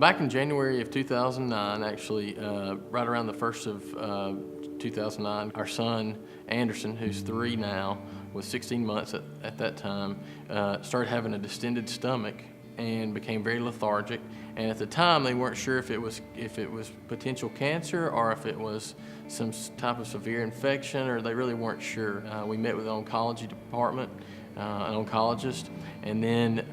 Back in January of 2009, actually, right around the 1st of 2009, our son, Anderson, who's 3 now, was 16 months at that time, started having a distended stomach and became very lethargic. And at the time, they weren't sure if it was potential cancer or if it was some type of severe infection, or they really weren't sure. We met with the oncology department, an oncologist, and then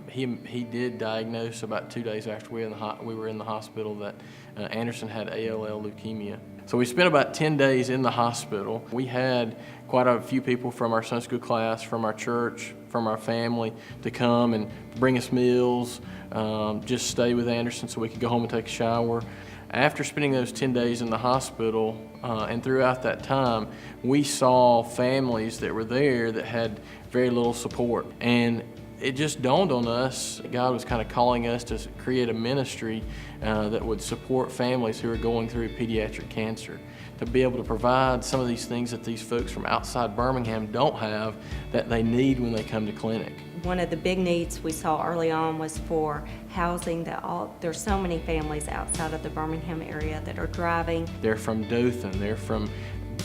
he did diagnose about 2 days after we were in the hospital that Anderson had ALL leukemia. So we spent about 10 days in the hospital. We had quite a few people from our Sunday school class, from our church, from our family to come and bring us meals, just stay with Anderson so we could go home and take a shower. After spending those 10 days in the hospital, and throughout that time, we saw families that were there that had very little support. And it just dawned on us that God was kind of calling us to create a ministry that would support families who are going through pediatric cancer, to be able to provide some of these things that these folks from outside Birmingham don't have that they need when they come to clinic. One of the big needs we saw early on was for housing. There's so many families outside of the Birmingham area that are driving. They're from Dothan, they're from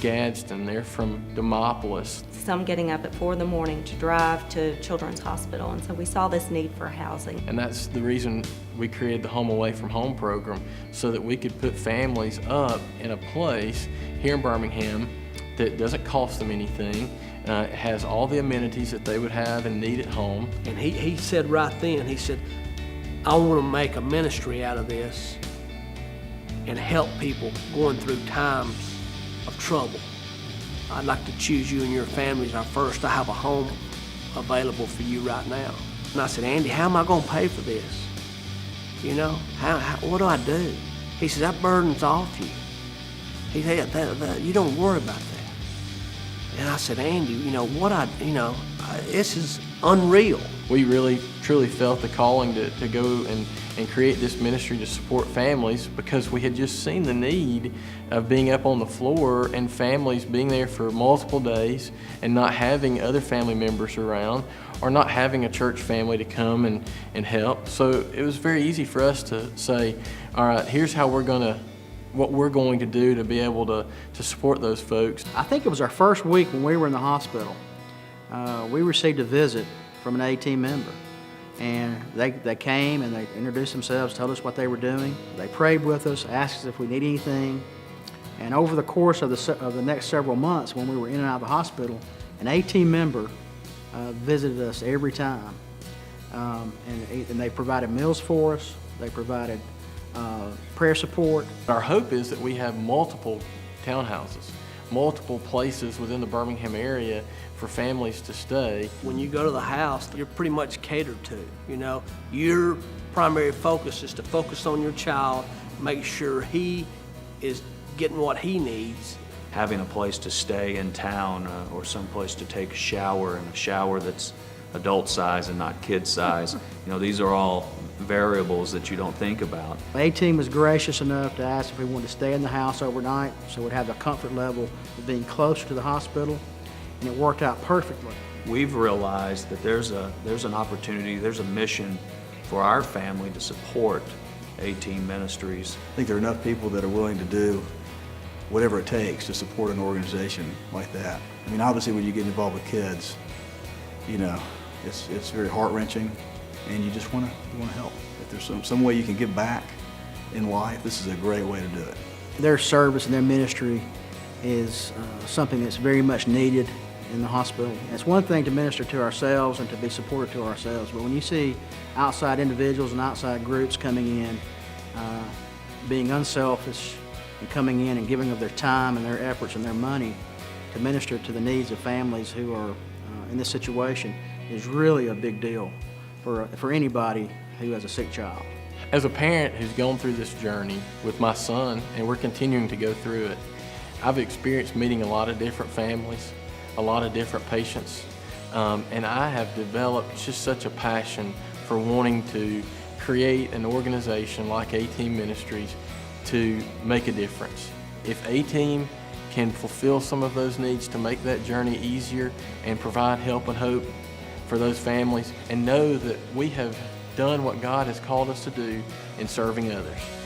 Gadsden, they're from Demopolis. Some getting up at 4 in the morning to drive to Children's Hospital, and so we saw this need for housing. And that's the reason we created the Home Away from Home program, so that we could put families up in a place here in Birmingham that doesn't cost them anything. It has all the amenities that they would have and need at home. And he said right then, he said, I want to make a ministry out of this and help people going through times of trouble. I'd like to choose you and your families our first. I have a home available for you right now. And I said, Andy, how am I going to pay for this? You know, what do I do? He says, that burden's off you. He said, you don't worry about that. And I said, Andy, this is unreal. We really, truly felt the calling to go and create this ministry to support families, because we had just seen the need of being up on the floor and families being there for multiple days and not having other family members around, or not having a church family to come and help. So it was very easy for us to say, all right, here's how what we're going to do to be able to support those folks. I think it was our first week when we were in the hospital. We received a visit from an aTeam member, and they came and they introduced themselves, told us what they were doing. They prayed with us, asked us if we need anything, and over the course of the next several months, when we were in and out of the hospital, an aTeam member visited us every time, and they provided meals for us. They provided prayer support. Our hope is that we have multiple townhouses, multiple places within the Birmingham area for families to stay. When you go to the house, you're pretty much catered to. You know, your primary focus is to focus on your child, make sure he is getting what he needs. Having a place to stay in town or some place to take a shower, and a shower that's adult size and not kid size, these are all variables that you don't think about. aTeam was gracious enough to ask if we wanted to stay in the house overnight, so we'd have the comfort level of being closer to the hospital, and it worked out perfectly. We've realized that there's an opportunity, there's a mission for our family to support aTeam Ministries. I think there are enough people that are willing to do whatever it takes to support an organization like that. I mean, obviously when you get involved with kids, it's very heart-wrenching, and you just want to help. If there's some way you can give back in life, this is a great way to do it. Their service and their ministry is something that's very much needed in the hospital. And it's one thing to minister to ourselves and to be supportive to ourselves, but when you see outside individuals and outside groups coming in, being unselfish and coming in and giving of their time and their efforts and their money to minister to the needs of families who are in this situation is really a big deal for anybody who has a sick child. As a parent who's gone through this journey with my son, and we're continuing to go through it, I've experienced meeting a lot of different families, a lot of different patients, and I have developed just such a passion for wanting to create an organization like aTeam Ministries to make a difference. If aTeam can fulfill some of those needs to make that journey easier and provide help and hope for those families, and know that we have done what God has called us to do in serving others.